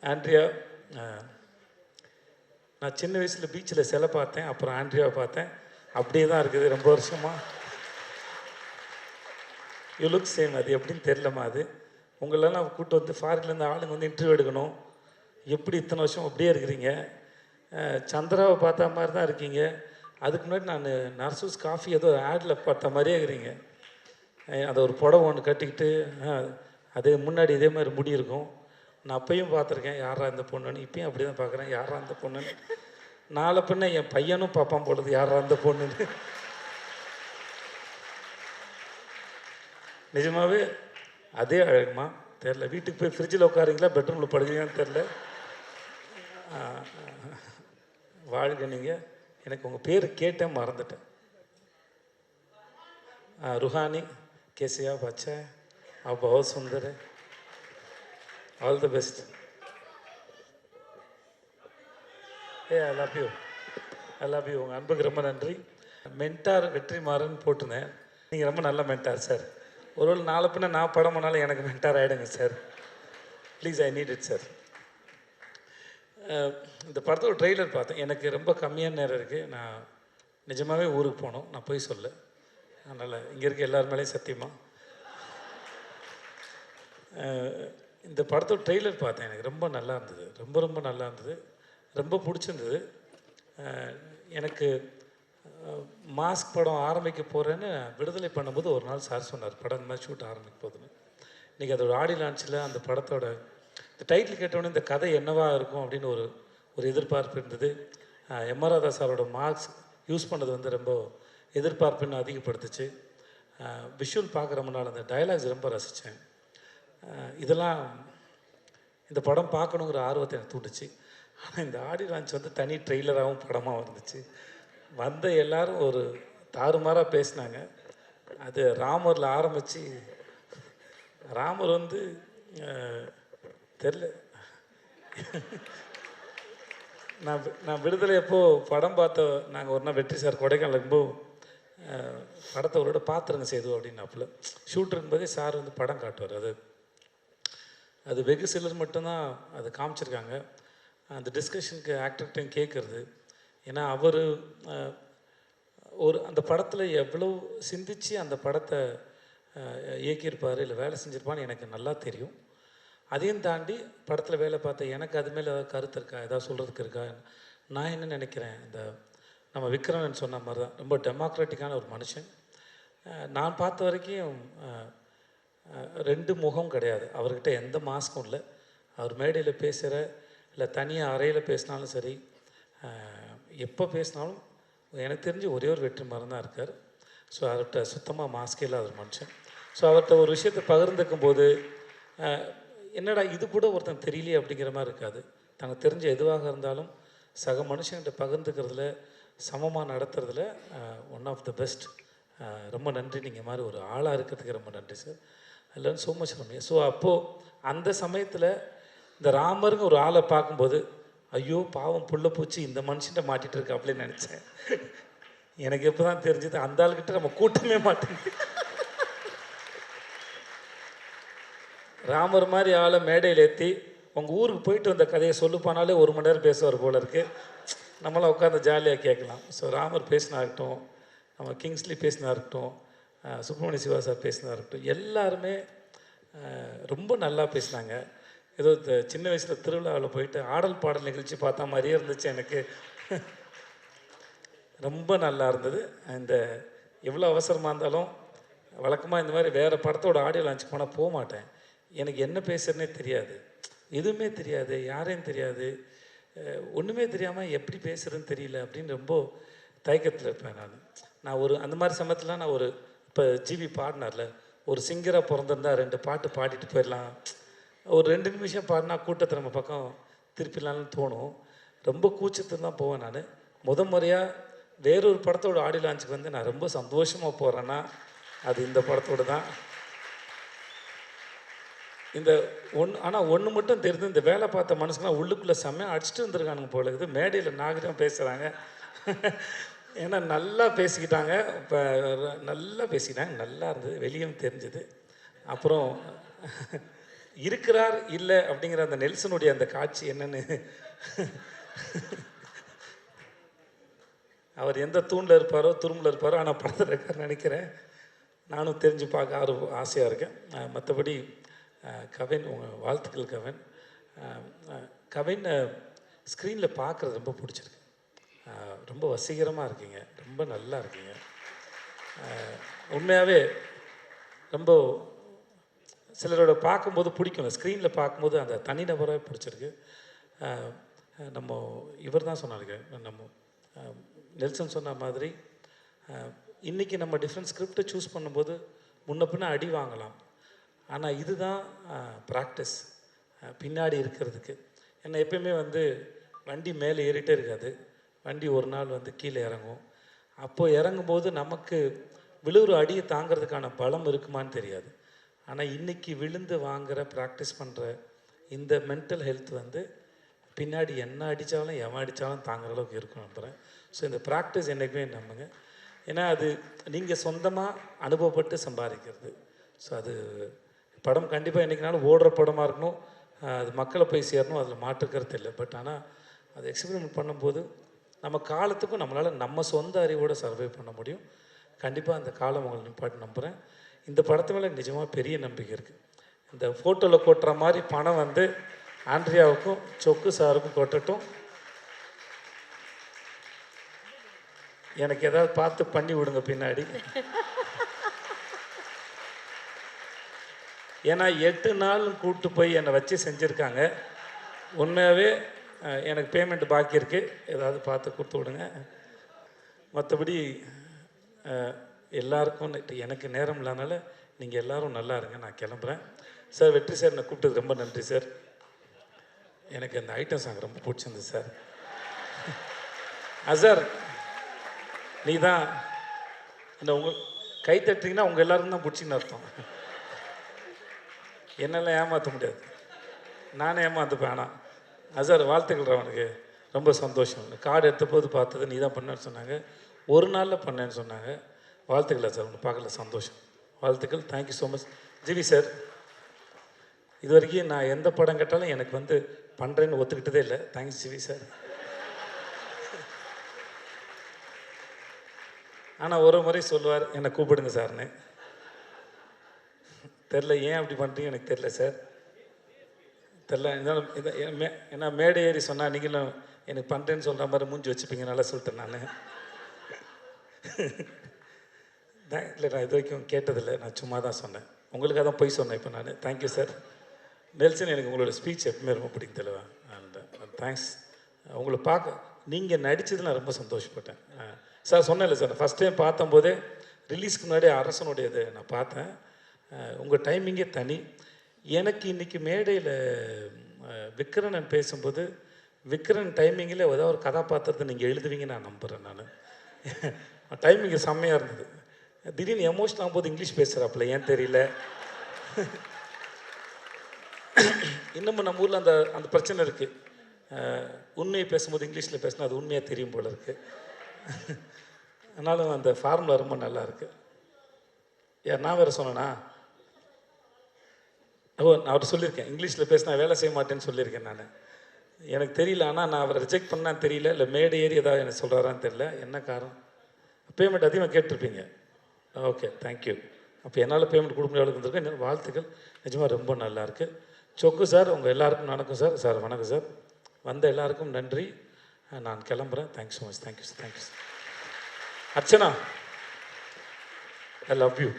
Andrea, நான் சின்ன வயசில் பீச்சில் சிலை பார்த்தேன், அப்புறம் ஆண்ட்ரியாவை பார்த்தேன். அப்படியே தான் இருக்குது ரொம்ப வருஷமாக. You look same. அது எப்படின்னு தெரிலம்மா. அது உங்களெல்லாம் கூப்பிட்டு வந்து ஃபாரின்லேருந்து ஆளுங்க வந்து இன்டர்வியூ எடுக்கணும். எப்படி இத்தனை வருஷம் அப்படியே இருக்கிறீங்க? சந்திராவை பார்த்த மாதிரி தான் இருக்கீங்க. அதுக்கு முன்னாடி நான் நர்சூஸ் காஃபி ஏதோ ஆடில் பார்த்த மாதிரியே இருக்கிறீங்க. அதை ஒரு புடவை ஒன்று கட்டிக்கிட்டு, அது முன்னாடி இதே மாதிரி முடி இருக்கும். நான் அப்பையும் பார்த்துருக்கேன், யாரா இந்த பொண்ணுன்னு. இப்பயும் அப்படி தான் பார்க்குறேன், யாரா இந்த பொண்ணுன்னு. நாளை பின்ன என் பையனும் பார்ப்பான் போடுறது, யாரா இந்த பொண்ணுன்னு. நிஜமாகவே அதே அழகுமா தெரில. வீட்டுக்கு போய் ஃப்ரிட்ஜில் உட்காருங்களா, பெட்ரூமில் படுக்கிறீங்கன்னு தெரில. வாழ்க நீங்கள். எனக்கு உங்கள் பேர் கேட்டேன், மறந்துட்டேன். रूहानी, कैसे आप? अच्छा है, आप बहुत सुंदर है, all the best. I love you, I love you. உங்கள் அன்புக்கு ரொம்ப நன்றி. மென்டார் வெற்றிமாறன் போட்டுனேன். நீங்கள் ரொம்ப நல்ல மென்டார் சார். ஒருவேளை நாளை பின்ன நான் படம் பண்ணாலும் எனக்கு மென்டார் ஆகிடுங்க sir. Please, I need it sir. இந்த படத்தோட ட்ரெய்லர் பார்த்தேன். எனக்கு ரொம்ப கம்மியான நேரம் இருக்குது. நான் நிஜமாகவே ஊருக்கு போகணும், நான் போய் சொல்ல. அதனால் இங்கே இருக்க எல்லார் மேலேயும் சத்தியமாக இந்த படத்தோட ட்ரெய்லர் பார்த்தேன். எனக்கு ரொம்ப நல்லா இருந்தது, ரொம்ப ரொம்ப நல்லா இருந்தது, ரொம்ப பிடிச்சிருந்தது. எனக்கு மாஸ்க் படம் ஆரம்பிக்க போகிறேன்னு விடுதலை பண்ணும்போது ஒரு நாள் சார் சொன்னார், படம் இந்த மாதிரி ஷூட் ஆரம்பிக்க போகுதுன்னு. இன்றைக்கி அதோட ஆடி லான்ச்சில் அந்த படத்தோட இந்த டைட்டில் கேட்டோன்னே இந்த கதை என்னவா இருக்கும் அப்படின்னு ஒரு எதிர்பார்ப்பு இருந்தது. எம்.ஆர். ராதா சாரோட மார்க்ஸ் யூஸ் பண்ணது வந்து ரொம்ப எதிர்பார்ப்புன்னு அதிகப்படுத்துச்சு. விஷுவல் பார்க்குற முன்னால் அந்த டயலாக்ஸ் ரொம்ப ரசித்தேன். இதெல்லாம் இந்த படம் பார்க்கணுங்கிற ஆர்வத்தை எனக்கு தூண்டுச்சு. ஆனால் இந்த ஆடி லான்ச் வந்து தனி ட்ரெய்லராகவும் படமாக வந்துச்சு. வந்த எல்லோரும் ஒரு தாறுமாறாக பேசினாங்க. அது ராமரில் ஆரம்பித்து ராமர் வந்து தெரில. நான் விடுதலை எப்போது படம் பார்த்த நாங்கள் ஒரு நாள் வெற்றி சார் கொடைக்கானல் இருக்கும்போது படத்தை ஒரு விட பார்த்துருங்க சேது அப்படின்னாப்புல. ஷூட் இருக்கும்போதே சார் வந்து படம் காட்டுவார். அது வெகு சிலர் மட்டும்தான் அதை காமிச்சிருக்காங்க. அந்த டிஸ்கஷனுக்கு ஆக்டர்கிட்டையும் கேட்குறது. ஏன்னா அவர் அந்த படத்தில் எவ்வளோ சிந்தித்து அந்த படத்தை இயக்கியிருப்பார், இல்லை வேலை செஞ்சுருப்பான்னு எனக்கு நல்லா தெரியும். அதையும் தாண்டி படத்தில் வேலை பார்த்த எனக்கு அது மேலே ஏதாவது கருத்து இருக்கா, ஏதாவது சொல்கிறதுக்கு இருக்கா? நான் என்ன நினைக்கிறேன், இந்த நம்ம விக்ரமன் சொன்ன மாதிரி தான் ரொம்ப டெமோக்ராட்டிக்கான ஒரு மனுஷன். நான் பார்த்த வரைக்கும் ரெண்டு முகம் கிடையாது அவர்கிட்ட, எந்த மாஸ்க்கும் இல்லை. அவர் மேடையில் பேசுகிற இல்லை தனியாக அறையில் பேசினாலும் சரி, எப்போ பேசினாலும் எனக்கு தெரிஞ்சு ஒரே ஒரு வெற்றிமாறன் தான் இருக்கார். ஸோ அவர்கிட்ட சுத்தமாக மாஸ்கே இல்லாத ஒரு மனுஷன். ஸோ அவர்கிட்ட ஒரு விஷயத்தை பகிர்ந்துக்கும் போது என்னடா இது கூட ஒருத்தன் தெரியலையே அப்படிங்கிற மாதிரி இருக்காது. தனக்கு தெரிஞ்ச எதுவாக இருந்தாலும் சக மனுஷன்கிட்ட பகிர்ந்துக்கிறதுல, சமமாக நடத்துறதுல ஒன் ஆஃப் த பெஸ்ட். ரொம்ப நன்றி. நீங்கள் மாதிரி ஒரு ஆளாக இருக்கிறதுக்கு ரொம்ப நன்றி sir. I learn so much from you. So அப்போது அந்த சமயத்தில் இந்த ராமருங்க ஒரு ஆளை பார்க்கும்போது, ஐயோ பாவம் புள்ள பூச்சி இந்த மனுஷன்ட்ட மாட்டிகிட்டு இருக்கா அப்படின்னு நினச்சேன். எனக்கு எப்போ தான் தெரிஞ்சது அந்த ஆள்கிட்ட நம்ம கூட்டமே மாட்டேங்குது. ராமர் மாதிரி ஆளை மேடையில் ஏற்றி உங்கள் ஊருக்கு போயிட்டு வந்த கதையை சொல்லுப்பானாலே 1 மணி நேரம் பேசுவார் போல இருக்குது. நம்மளாம் உட்காந்து ஜாலியாக கேட்கலாம். ஸோ ராமர் பேசினா இருக்கட்டும், நம்ம கிங்ஸ்லி பேசினா இருக்கட்டும், சுப்பிரமணிய சிவா சார் பேசினா இருக்கட்டும், எல்லாருமே ரொம்ப நல்லா பேசினாங்க. ஏதோ சின்ன வயசில் திருவிழாவில் போயிட்டு ஆடல் பாடல் நிகழ்ச்சி பார்த்தா மாதிரியே இருந்துச்சு எனக்கு. ரொம்ப நல்லா இருந்தது. இந்த எவ்வளோ அவசரமாக இருந்தாலும் வழக்கமாக இந்த மாதிரி வேறு படத்தோட ஆடியோ லான்ச் போனால் போக மாட்டேன். எனக்கு என்ன பேசுகிறேன்னே தெரியாது, எதுவுமே தெரியாது, யாரையும் தெரியாது, ஒன்றுமே தெரியாமல் எப்படி பேசுகிறேன்னு தெரியல அப்படின்னு ரொம்ப தயக்கத்தில் இருப்பேன். நான் அந்த மாதிரி சமயத்தில் நான் இப்போ ஜிவி பாடினார்ல, ஒரு சிங்கராக பிறந்திருந்தால் 2 பாட்டு பாடிட்டு போயிடலாம், ஒரு 2 நிமிஷம் பாடினா கூட்டத்தை நம்ம பக்கம் திருப்பிடலான்னு தோணும். ரொம்ப கூச்சத்தில் தான் போவேன். நான் முறையாக வேறொரு படத்தோட ஆடியோ லான்ச்சுக்கு வந்து நான் ரொம்ப சந்தோஷமாக போகிறேன்னா அது இந்த படத்தோடு தான். இந்த ஆனால் ஒன்று மட்டும் தெரிஞ்சு, இந்த வேலை பார்த்த மனுஷங்களாம் உள்ளுக்குள்ளே செம்மையாக அடிச்சுட்டு வந்துருக்கானுங்க போல இருக்குது. மேடையில் நாகரிகம் பேசுகிறாங்க. ஏன்னா நல்லா பேசிக்கிட்டாங்க. இப்போ நல்லா பேசிக்கிட்டாங்க, நல்லா இருந்தது, வெளியும் தெரிஞ்சுது. அப்புறம் இருக்கிறார் இல்லை அப்படிங்கிற அந்த நெல்சனுடைய அந்த காட்சி என்னன்னு அவர் எந்த தூணில் இருப்பாரோ துரும்பில் இருப்பாரோ, ஆனால் படத்தில் இருக்கார் நினைக்கிறேன். நானும் தெரிஞ்சு பார்க்க ஆசையாக இருக்கேன். மற்றபடி கவின், உங்கள் வாழ்த்துக்கள் கவின். கவின் ஸ்க்ரீனில் பார்க்குறது ரொம்ப பிடிச்சிருக்கு. ரொம்ப வசீகரமாக இருக்கீங்க, ரொம்ப நல்லா இருக்கீங்க. உண்மையாகவே ரொம்ப சிலரோட பார்க்கும்போது பிடிக்கும், ஸ்க்ரீனில் பார்க்கும்போது அந்த தனிநபராக பிடிச்சிருக்கு. நம்ம இவர் தான் சொன்னாருங்க, நம்ம நெல்சன் சொன்ன மாதிரி இன்றைக்கி நம்ம டிஃப்ரெண்ட் ஸ்கிரிப்டை சூஸ் பண்ணும்போது முன்ன பின்ன அடி வாங்கலாம். ஆனால் இதுதான் ப்ராக்டிஸ் பின்னாடி இருக்கிறதுக்கு. ஏன்னா எப்பயுமே வண்டி மேலே ஏறிட்டே இருக்காது, வண்டி ஒரு நாள் கீழே இறங்கும். அப்போது இறங்கும்போது நமக்கு விழுகிற அடியை தாங்கிறதுக்கான பலம் இருக்குமான்னு தெரியாது. ஆனால் இன்றைக்கி விழுந்து வாங்குகிற ப்ராக்டிஸ் பண்ணுற இந்த மென்டல் ஹெல்த் பின்னாடி என்ன அடித்தாலும் எவன் அடித்தாலும் தாங்குற அளவுக்கு இருக்கும் நம்புகிறேன். ஸோ இந்த ப்ராக்டிஸ் என்றைக்குமே நம்புங்க. ஏன்னா அது நீங்கள் சொந்தமாக அனுபவப்பட்டு சம்பாதிக்கிறது. ஸோ அது படம் கண்டிப்பாக என்றைக்குனாலும் ஓடுற படமாக இருக்கணும், அது மக்களை போய் சேரணும், அதில் மாற்றுக்கிறது இல்லை. பட் ஆனால் அது எக்ஸ்பெரிமெண்ட் பண்ணும்போது நம்ம காலத்துக்கும் நம்மளால் நம்ம சொந்த அறிவோடு சர்வை பண்ண முடியும். கண்டிப்பாக அந்த காலம் உங்களை நிப்பாட்டு நம்புகிறேன். இந்த படத்து மேலே நிஜமாக பெரிய நம்பிக்கை இருக்குது. இந்த ஃபோட்டோவில் கொட்டுற மாதிரி பணம் ஆண்ட்ரியாவுக்கும் சொக்கு சாருக்கும் கொட்டட்டும். எனக்கு ஏதாவது பார்த்து பண்ணி விடுங்க பின்னாடி. ஏன்னா 8 நாள் கூப்பிட்டு போய் என்னை வச்சு செஞ்சுருக்காங்க. உண்மையாகவே எனக்கு பேமெண்ட் பாக்கி இருக்குது, ஏதாவது பார்த்து கொடுத்து விடுங்க. மற்றபடி எல்லாருக்கும் எனக்கு நேரம் இல்லாதனால நீங்கள் எல்லோரும் நல்லா இருங்க, நான் கிளம்புறேன். சார் வெற்றி சார், என்னை கூப்பிட்டது ரொம்ப நன்றி சார். எனக்கு அந்த ஐட்டம் சாங் ரொம்ப பிடிச்சிருந்தது சார். அசார், நீ தான் இந்த உங்கள் கை தட்டிங்கன்னா உங்கள் எல்லாருக்கும் தான் பிடிச்சின்னு அர்த்தம். என்னெல்லாம் ஏமாற்ற முடியாது, நானே ஏமாற்றுப்பேன். ஆனால் அசார் வாழ்த்துக்கள், அவனுக்கு ரொம்ப சந்தோஷம். கார்டு எடுத்த போது பார்த்தது நீ தான் பண்ணேன்னு சொன்னாங்க, ஒரு நாளில் பண்ணேன்னு சொன்னாங்க. வாழ்த்துக்கள் சார், உங்களை பார்க்கல சந்தோஷம். வாழ்த்துக்கள், thank you so much. GV sir, இது வரைக்கும் நான் எந்த படம் கேட்டாலும் எனக்கு பண்ணுறேன்னு ஒத்துக்கிட்டதே இல்லை. Thanks GV sir. ஆனால் ஒரு முறை சொல்லுவார், என்னை கூப்பிடுங்க சார்னு. தெரில ஏன் அப்படி பண்ணுறீங்க எனக்கு தெரில சார், தெரில. இருந்தாலும் ஏன்னா மேடை ஏறி சொன்னால் நீங்களும் எனக்கு பண்ணுறேன்னு சொல்கிற மாதிரி மூஞ்சி வச்சுப்பீங்க, நல்லா சொல்லிட்டேன் நான். இல்லை, நான் இது வரைக்கும் கேட்டதில்லை, நான் சும்மா தான் சொன்னேன், உங்களுக்காக தான் போய் சொன்னேன் இப்போ நான். Thank you sir. நெல்சன், எனக்கு உங்களோட ஸ்பீச் எப்பவுமே ரொம்ப பிடிக்கும் தலைவா. And thanks. உங்களை பார்க்க நீங்கள் நடித்தது நான் ரொம்ப சந்தோஷப்பட்டேன் சார். சொன்னேன்ல சார், ஃபஸ்ட் டைம் பார்த்தம்போதே ரிலீஸ்க்கு முன்னாடி அரசனுடையது நான் பார்த்தேன். உங்கள் டைமிங்கே தனி. எனக்கு இன்றைக்கி மேடையில் விக்ரன் பேசும்போது விக்ரன் டைமிங்கில் ஏதாவது ஒரு கதாபாத்திரத்தை நீங்கள் எழுதுவீங்கன்னு நான் நம்புகிறேன். நான் டைமிங்கு செம்மையாக இருந்தது. திடீர்னு எமோஷனல் ஆகும்போது இங்கிலீஷ் பேசுகிறாப்புல, ஏன் தெரியல. இன்னமும் நம்ம ஊரில் அந்த பிரச்சனை இருக்குது. உண்மையை பேசும்போது இங்கிலீஷில் பேசினா அது உண்மையாக தெரியும் போல இருக்குது. ஆனாலும் அந்த ஃபார்முலா ரொம்ப நல்லா இருக்குது. நான் வேறு சொன்னேன்னா, நான் அவர்கிட்ட சொல்லியிருக்கேன், இங்கிலீஷில் பேசினா வேலை செய்ய மாட்டேன்னு சொல்லியிருக்கேன் நான். எனக்கு தெரியல, ஆனால் நான் அவரை ரிஜெக்ட் பண்ணான்னு தெரியல, இல்லை மேடை ஏறி ஏதாவது எனக்கு சொல்கிறாரான்னு தெரியல. என்ன காரணம்? பேமெண்ட் அதிகமாக கேட்டிருப்பீங்க. Okay, thank you. அப்போ என்னால் பேமெண்ட் கொடுக்க முடியாத இருந்திருக்கேன். என்ன வாழ்த்துக்கள், நிஜமாக ரொம்ப நல்லாயிருக்கு. சொக்கு சார், உங்கள் எல்லாருக்கும் வணக்கம் சார். சார் வணக்கம் சார். வந்த எல்லாருக்கும் நன்றி. நான் கிளம்புறேன். Thanks so much. Thank you sir. Thank you sir. Archana, I love you.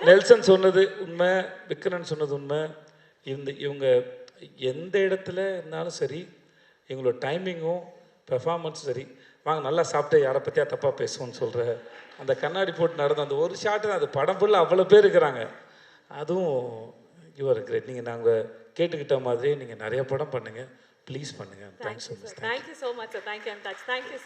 Nelson சொன்னது உண்மை, விக்ரன் சொன்னது உண்மை. இவங்க எந்த இடத்துல இருந்தாலும் சரி, இவங்களோட டைமிங்கும் பெர்ஃபார்மன்ஸும் சரி. வாங்க நல்லா சாப்பிட்டு யாரை பற்றியா தப்பாக பேசுவோன்னு சொல்கிற அந்த கண்ணாடி போட்டு நடந்த அந்த ஒரு ஷாட்டு தான். அது படம் ஃபுல்லாக அவ்வளோ பேர் இருக்கிறாங்க. அதுவும் யுவர் கிரேட். நீங்கள் நாங்கள் கேட்டுக்கிட்ட மாதிரியே நீங்கள் நிறைய படம் பண்ணுங்கள், ப்ளீஸ் பண்ணுங்கள். Thanks so much. Thank you so much sir. Thank you.